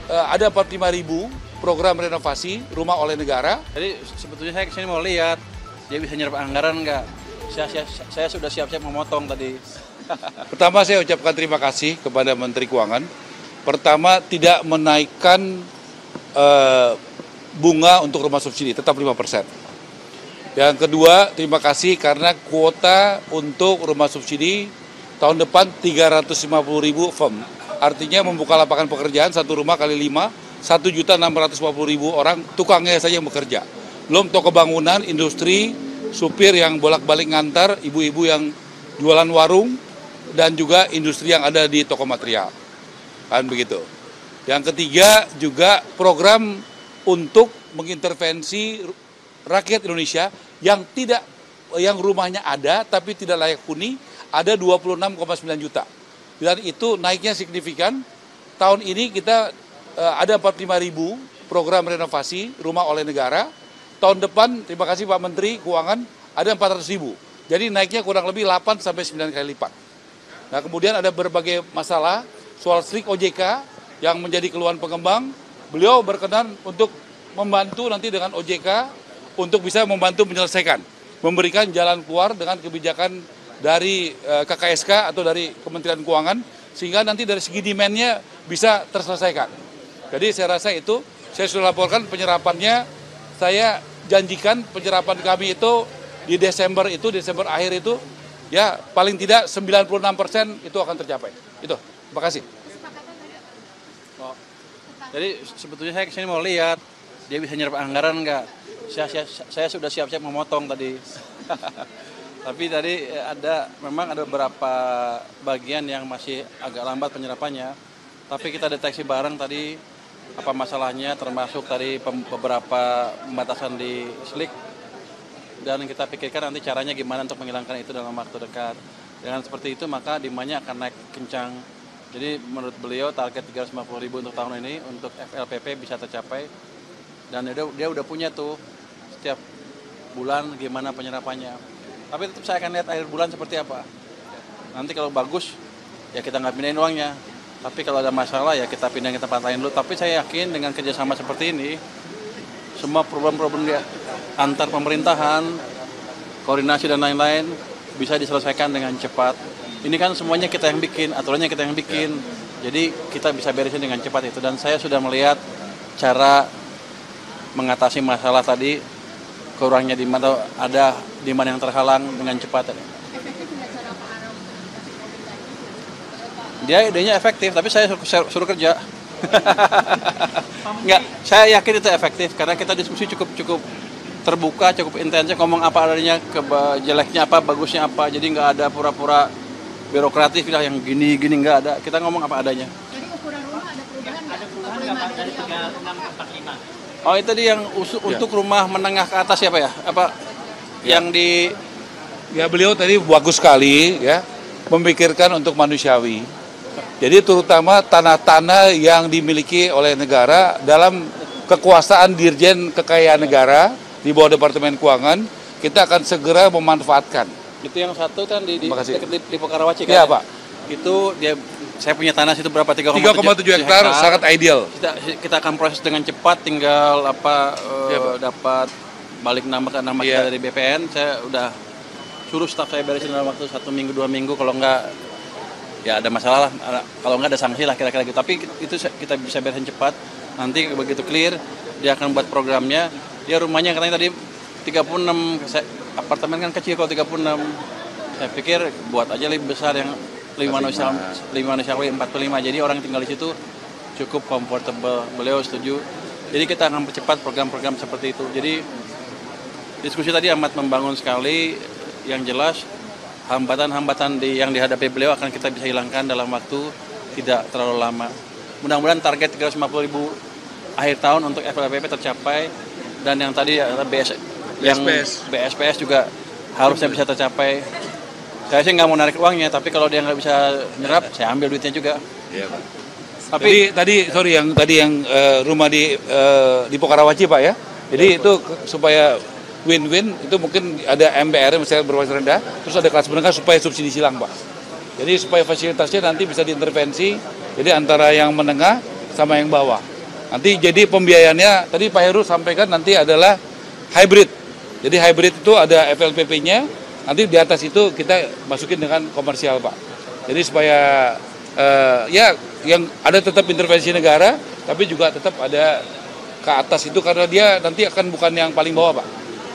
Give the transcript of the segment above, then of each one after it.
ada 45.000 program renovasi rumah oleh negara. Jadi sebetulnya saya kesini mau lihat dia bisa nyerap anggaran nggak. Saya sudah siap-siap memotong tadi. Pertama saya ucapkan terima kasih kepada Menteri Keuangan. Pertama tidak menaikkan bunga untuk rumah subsidi, tetap 5%. Yang kedua terima kasih karena kuota untuk rumah subsidi tahun depan 350.000 firm. Artinya membuka lapangan pekerjaan satu rumah kali 5, 1.650.000 orang tukangnya saja yang bekerja. Belum toko bangunan, industri, supir yang bolak-balik ngantar, ibu-ibu yang jualan warung, dan juga industri yang ada di toko material. Kan begitu. Yang ketiga juga program untuk mengintervensi rakyat Indonesia yang rumahnya ada tapi tidak layak huni, ada 26,9 juta. Dan itu naiknya signifikan. Tahun ini kita ada 45.000 program renovasi rumah oleh negara. Tahun depan, terima kasih Pak Menteri Keuangan, ada 400.000. Jadi naiknya kurang lebih 8 sampai 9 kali lipat. Nah, kemudian ada berbagai masalah soal strik OJK yang menjadi keluhan pengembang. Beliau berkenan untuk membantu nanti dengan OJK untuk bisa membantu menyelesaikan, memberikan jalan keluar dengan kebijakan dari KKSK atau dari Kementerian Keuangan, sehingga nanti dari segi demand-nya bisa terselesaikan. Jadi saya rasa itu, saya sudah laporkan penyerapannya, saya janjikan penyerapan kami itu di Desember akhir itu, ya paling tidak 96% itu akan tercapai. Itu, terima kasih. Jadi sebetulnya saya kesini mau lihat dia bisa nyerap anggaran nggak. Saya sudah siap-siap memotong tadi. Tapi tadi memang ada beberapa bagian yang masih agak lambat penyerapannya. Tapi kita deteksi bareng tadi apa masalahnya, termasuk tadi beberapa pembatasan di SLIK. Dan kita pikirkan nanti caranya gimana untuk menghilangkan itu dalam waktu dekat. Dengan seperti itu maka demand-nya akan naik kencang. Jadi menurut beliau target 350.000 untuk tahun ini untuk FLPP bisa tercapai. Dan dia udah punya tuh setiap bulan gimana penyerapannya. Tapi tetap saya akan lihat akhir bulan seperti apa. Nanti kalau bagus, ya kita nggak pindahin uangnya. Tapi kalau ada masalah, ya kita pindahin ke tempat lain dulu. Tapi saya yakin dengan kerjasama seperti ini, semua problem-problem antar pemerintahan, koordinasi dan lain-lain, bisa diselesaikan dengan cepat. Ini kan semuanya kita yang bikin, aturannya kita yang bikin. Jadi kita bisa beresin dengan cepat itu. Dan saya sudah melihat cara mengatasi masalah tadi, kurangnya demand atau ada demand yang terhalang dengan cepat. Efektif nggak cara Pak Araf? Dia idenya efektif, tapi saya suruh kerja. Enggak, saya yakin itu efektif karena kita diskusi cukup terbuka, cukup intensif, ngomong apa adanya, jeleknya apa, bagusnya apa. Jadi nggak ada pura-pura birokratif lah yang gini nggak ada. Kita ngomong apa adanya. Jadi ukuran rumah ada perubahan nggak? Ada perubahan nggak Pak dari 36 ke 45? Oh itu tadi yang untuk rumah menengah ke atas ya Pak ya? Apa yang di... Ya beliau tadi bagus sekali ya, memikirkan untuk manusiawi. Jadi terutama tanah-tanah yang dimiliki oleh negara dalam kekuasaan Dirjen Kekayaan Negara di bawah Departemen Keuangan, kita akan segera memanfaatkan. Itu yang satu kan di Pokarawaci kan? Iya Pak. Itu saya punya tanah situ berapa? 3,7 hektar, sangat ideal. Kita akan proses dengan cepat, tinggal dapat balik nama kita dari BPN. Saya udah suruh staf saya beresin dalam waktu 1 minggu 2 minggu, kalau enggak ya ada masalah lah, kalau enggak ada sanksi lah kira-kira gitu. Tapi itu kita bisa beresin cepat. Nanti begitu clear dia akan buat programnya. Dia rumahnya katanya tadi 36, apartemen kan kecil kalau 36. Saya pikir buat aja lebih besar yang 5 manusiawi 45, jadi orang tinggal di situ cukup comfortable. Beliau setuju. Jadi kita akan percepat program-program seperti itu. Jadi diskusi tadi amat membangun sekali. Yang jelas hambatan-hambatan yang dihadapi beliau akan kita bisa hilangkan dalam waktu tidak terlalu lama. Mudah-mudahan target 350.000 akhir tahun untuk FLPP tercapai, dan yang tadi BSPS juga harusnya bisa tercapai. Saya sih nggak mau narik uangnya, tapi kalau dia nggak bisa nyerap, saya ambil duitnya juga. Iya Pak. Tapi tadi yang rumah di Pokarawaci Pak ya. Jadi itu supaya win-win, itu mungkin ada MBR misalnya berbasis rendah, terus ada kelas menengah supaya subsidi silang Pak. Jadi supaya fasilitasnya nanti bisa diintervensi, jadi antara yang menengah sama yang bawah. Nanti jadi pembiayaannya, tadi Pak Heru sampaikan nanti adalah hybrid. Jadi hybrid itu ada FLPP-nya, nanti di atas itu kita masukin dengan komersial Pak. Jadi supaya ya yang ada tetap intervensi negara, tapi juga tetap ada ke atas itu karena dia nanti akan bukan yang paling bawah Pak.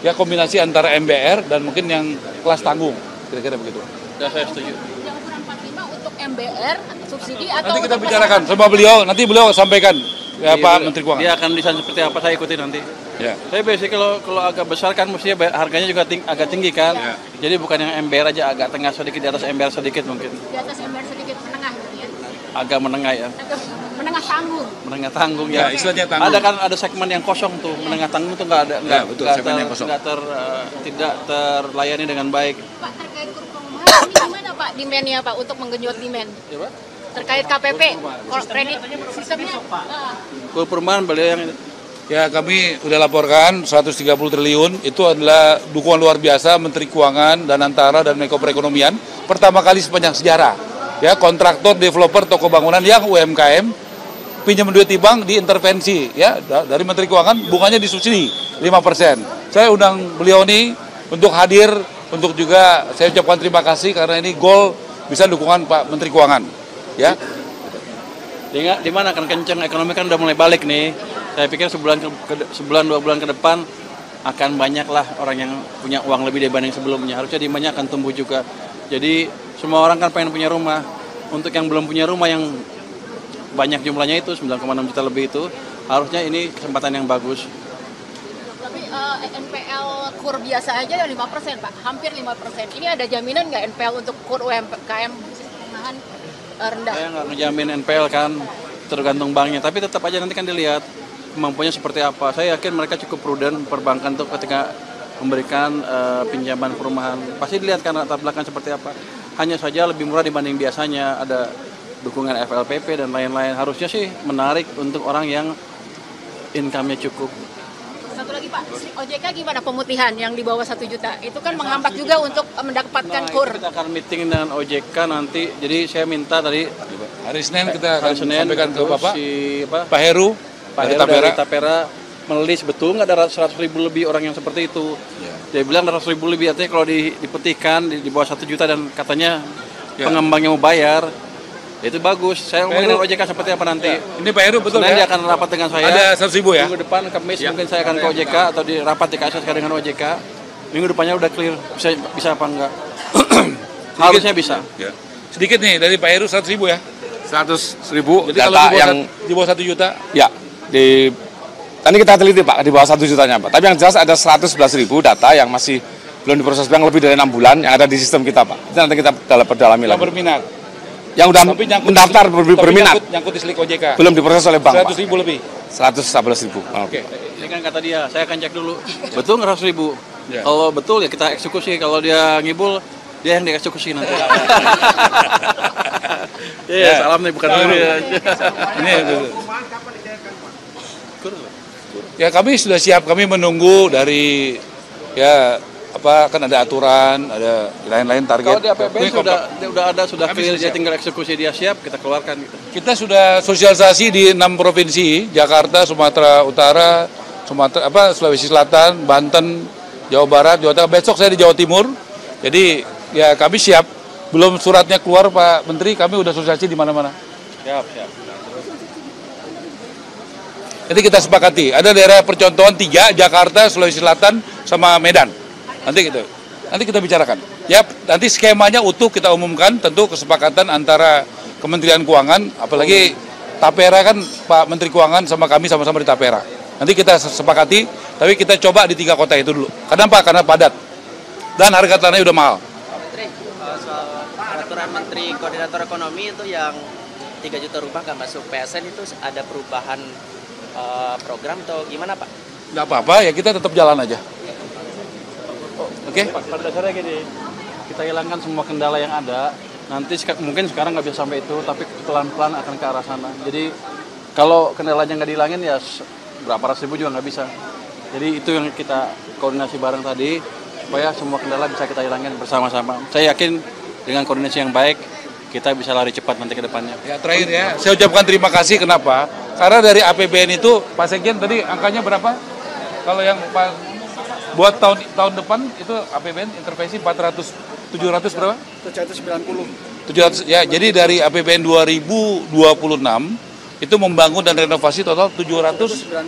Ya kombinasi antara MBR dan mungkin yang kelas tanggung, kira-kira begitu. Ya, saya setuju. Yang ukuran 45 untuk MBR subsidi atau Nanti kita untuk bicarakan sama beliau, nanti beliau sampaikan ya Iya, Pak Menteri Keuangan. Dia akan desain seperti apa, saya ikuti nanti. Ya. Saya biasanya kalau agak besar kan mestinya harganya juga agak tinggi kan. Ya. Jadi bukan yang MBR aja, agak tengah sedikit, di atas MBR sedikit mungkin. di atas MBR sedikit menengah gitu ya. Agak menengah ya. Menengah tanggung. Menengah tanggung Ya, ya. istilahnya tanggung. Ada kan ada segmen yang kosong tuh, menengah tanggung tuh nggak ada, Ya, betul, segmen yang kosong. tidak terlayani dengan baik. Pak terkait kur perumahan ini gimana Pak demand-nya Pak untuk menggenjot demand? Ya, Pak? Terkait KPP, kredit sistemnya. Kur perumahan beliau yang Ya kami sudah laporkan 130 triliun itu adalah dukungan luar biasa Menteri Keuangan dan Antara dan Menko Perekonomian pertama kali sepanjang sejarah. Ya kontraktor, developer, toko bangunan yang UMKM pinjam duit di bank diintervensi ya dari Menteri Keuangan bunganya disubsidi 5%. Saya undang beliau ini untuk hadir untuk juga saya ucapkan terima kasih karena ini goal bisa dukungan Pak Menteri Keuangan ya. di mana kan kenceng ekonomi kan udah mulai balik nih. Saya pikir sebulan 2 bulan ke depan akan banyaklah orang yang punya uang lebih dibanding sebelumnya. Harusnya demandnya akan tumbuh juga. Jadi semua orang kan pengen punya rumah. Untuk yang belum punya rumah yang banyak jumlahnya itu 9,6 juta lebih itu harusnya ini kesempatan yang bagus. Tapi NPL kur biasa aja 5% Pak, hampir 5%. Ini ada jaminan nggak NPL untuk kur UMKM perumahan rendah? Saya nggak ngejamin NPL kan, tergantung banknya. Tapi tetap aja nanti kan dilihat kemampuannya seperti apa. Saya yakin mereka cukup prudent perbankan tuh ketika memberikan pinjaman perumahan. Pasti dilihat kan latar belakang seperti apa. Hanya saja lebih murah dibanding biasanya. Ada dukungan FLPP dan lain-lain. Harusnya sih menarik untuk orang yang income-nya cukup. Satu lagi Pak, OJK gimana pemutihan yang di bawah 1 juta? Itu kan menghambat juga untuk mendapatkan Nah, kur. itu kita akan meeting dengan OJK nanti. Jadi saya minta tadi Hari Senin kita akan hari Senin sampaikan ke terus Bapak Pak Pak Heru dari Heru dari Tapera. Tapera melis betul nggak ada 100.000 lebih orang yang seperti itu. Dia bilang ada 100.000 lebih, artinya kalau diputihkan di bawah 1 juta dan katanya pengembangnya mau bayar, itu bagus. Saya ngomongin dengan OJK seperti apa nanti. Ini Pak Heru betul Senin dia ya? akan rapat dengan saya. Ada 100.000 ya? Minggu depan Kamis mungkin saya akan ke OJK atau di rapat di KSSK dengan OJK. Minggu depannya udah clear bisa apa enggak. Harusnya bisa. Ya. Sedikit nih dari Pak Heru 100.000 ya? 100.000 Jadi kalau data di bawah, yang di bawah 1 juta, ya di tadi kita teliti Pak di bawah 1 jutanya Pak. Tapi yang jelas ada 111.000 data yang masih belum diproses bank lebih dari 6 bulan yang ada di sistem kita Pak. Itu nanti kita perdalami yang lagi. berminat. Yang udah Tapi nyangkut mendaftar berminat nyangkut di Slik OJK. belum diproses oleh bank Pak. 100.000 lebih. 111.000. Oke. Ini kan kata dia, saya akan cek dulu. Betul nggak 100.000? Ya. Kalau betul ya kita eksekusi. Kalau dia ngibul, dia yang dieksekusi nanti. Iya, salam nih bukan dulu ya. Ini ya kami sudah siap, kami menunggu dari ya apa kan ada aturan, ada lain-lain target. Kalau di APBN Ini sudah Kami clear, sudah dia siap. tinggal eksekusi, dia siap, kita keluarkan gitu. Kita sudah sosialisasi di 6 provinsi, Jakarta, Sumatera Utara, Sulawesi Selatan, Banten, Jawa Barat, Jawa Tengah. Besok saya di Jawa Timur. Jadi ya kami siap. Belum suratnya keluar Pak Menteri, kami udah sosialisasi di mana-mana. Siap. Jadi kita sepakati, ada daerah percontohan 3, Jakarta, Sulawesi Selatan, sama Medan. Nanti kita bicarakan. Ya, nanti skemanya utuh kita umumkan, tentu kesepakatan antara Kementerian Keuangan, apalagi Tapera kan Pak Menteri Keuangan sama kami sama-sama di Tapera. Nanti kita sepakati, tapi kita coba di 3 kota itu dulu. Kenapa? Karena padat. Dan harga tanahnya udah mahal. Soal peraturan Menteri Koordinator Ekonomi itu yang 3 juta rumah nggak masuk PSN itu ada perubahan program atau gimana Pak? Nggak apa-apa, ya kita tetap jalan aja. Oke? Pada dasarnya gini, kita hilangkan semua kendala yang ada. Nanti mungkin sekarang nggak bisa sampai itu, tapi pelan-pelan akan ke arah sana. Jadi kalau kendalanya nggak dihilangin ya berapa ratus ribu juga nggak bisa. Jadi itu yang kita koordinasi bareng tadi, supaya semua kendala bisa kita hilangin bersama-sama. Saya yakin dengan koordinasi yang baik, kita bisa lari cepat nanti ke depannya. Ya terakhir ya, saya ucapkan terima kasih. Kenapa? Karena dari APBN itu, Pak Sekjen tadi angkanya berapa? Kalau yang buat tahun depan itu APBN intervensi 700 berapa? 700 ya. Jadi dari APBN 2026 itu membangun dan renovasi total 790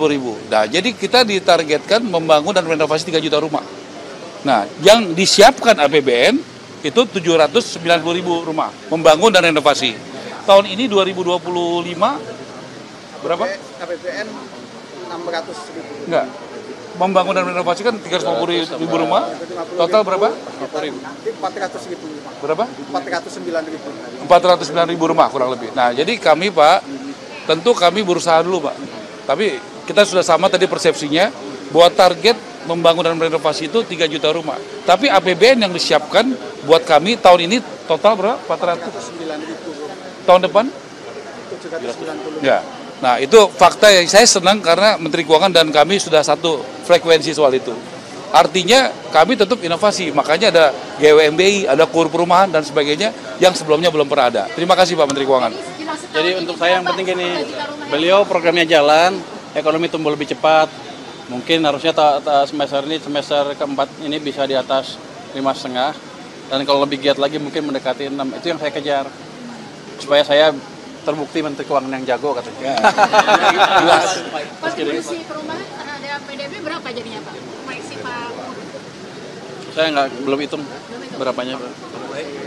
ribu. Nah, jadi kita ditargetkan membangun dan renovasi 3 juta rumah. Nah, yang disiapkan APBN itu 790 ribu rumah, membangun dan renovasi. Tahun ini 2025 berapa? APBN 600 ribu. Enggak. Membangun dan renovasi kan 350 ribu rumah. Total berapa? 400 ribu. Berapa? 409 ribu. 409 ribu rumah kurang lebih. Nah, jadi kami Pak, tentu kami berusaha dulu Pak. Tapi kita sudah sama tadi persepsinya, bahwa target membangun dan renovasi itu 3 juta rumah. Tapi APBN yang disiapkan buat kami tahun ini total berapa? 409 ribu. Tahun depan? 790. Ya. Nah, itu fakta yang saya senang karena Menteri Keuangan dan kami sudah satu frekuensi soal itu. Artinya kami tetap inovasi, makanya ada GWMBI, ada KUR perumahan dan sebagainya yang sebelumnya belum pernah ada. Terima kasih Pak Menteri Keuangan. Jadi untuk saya yang penting gini, beliau programnya jalan, ekonomi tumbuh lebih cepat. Mungkin harusnya semester keempat ini bisa di atas 5,5. Dan kalau lebih giat lagi mungkin mendekati 6. Itu yang saya kejar. Supaya saya terbukti Menteri Keuangan yang jago katanya. Kontribusi perumahan terhadap PDB berapa jadinya Pak? Proyeksi Pak? Saya belum hitung berapanya, Pak.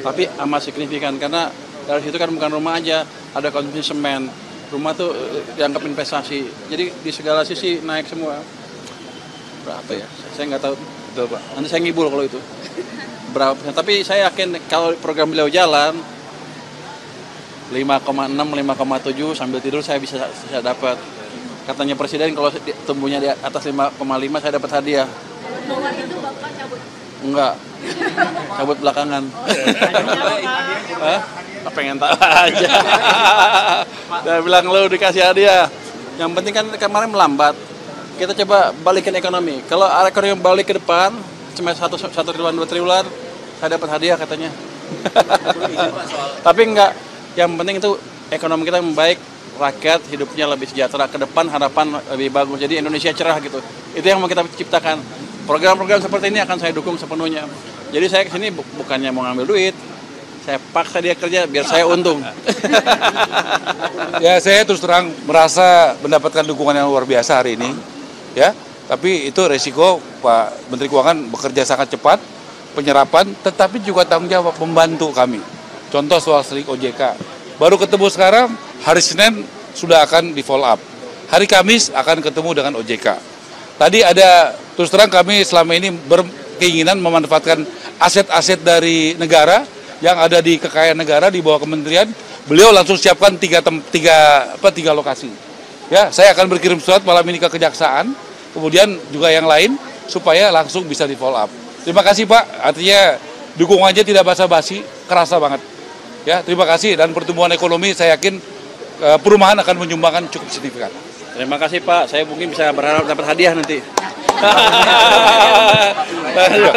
Tapi amat signifikan karena dari situ kan bukan rumah aja, ada konsumsi semen. Rumah tuh dianggap investasi. Jadi di segala sisi naik semua. Berapa ya? Saya nggak tahu. Betul, Pak. Nanti saya ngibul kalau itu. Berapa? Tapi saya yakin kalau program beliau jalan 5,6, 5,7 sambil tidur saya bisa dapat. Katanya Presiden kalau tumbuhnya di atas 5,5 saya dapat hadiah. Bahwa itu Bapak cabut? Enggak. Cabut belakangan. Hah? Pengen tahu aja. Dia bilang lo dikasih hadiah. Yang penting kan kemarin melambat. Kita coba balikin ekonomi. Kalau ekonomi balik ke depan, cuma 1 triliun 2 triliun, saya dapat hadiah katanya. Tapi enggak. Yang penting itu ekonomi kita membaik, rakyat hidupnya lebih sejahtera, ke depan harapan lebih bagus. Jadi Indonesia cerah gitu. Itu yang mau kita ciptakan. Program-program seperti ini akan saya dukung sepenuhnya. Jadi saya kesini bukannya mau ngambil duit, saya paksa dia kerja biar saya untung. Ya, saya terus terang merasa mendapatkan dukungan yang luar biasa hari ini. Ya, tapi itu resiko Pak Menteri Keuangan bekerja sangat cepat, penyerapan, tetapi juga tanggung jawab membantu kami. Contoh soal SLIK OJK. Baru ketemu sekarang, hari Senin sudah akan di follow up. Hari Kamis akan ketemu dengan OJK. Tadi ada, terus terang kami selama ini berkeinginan memanfaatkan aset-aset dari negara yang ada di kekayaan negara di bawah kementerian. Beliau langsung siapkan tiga lokasi. Ya, saya akan berkirim surat malam ini ke Kejaksaan, kemudian juga yang lain, supaya langsung bisa di follow up. Terima kasih Pak, artinya dukungannya tidak basa-basi, kerasa banget. Ya, terima kasih, dan pertumbuhan ekonomi saya yakin perumahan akan menyumbangkan cukup signifikan. Terima kasih Pak, saya mungkin bisa berharap dapat hadiah nanti. Thank you.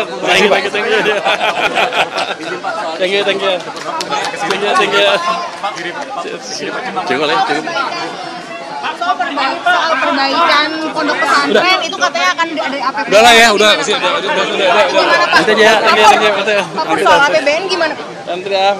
Soal perbaikan pondok pesantren itu katanya akan ada APBN. Udah lah ya, udah. Gimana Pak? Nanti aja, Soal APBN gimana Pak? Nanti ya,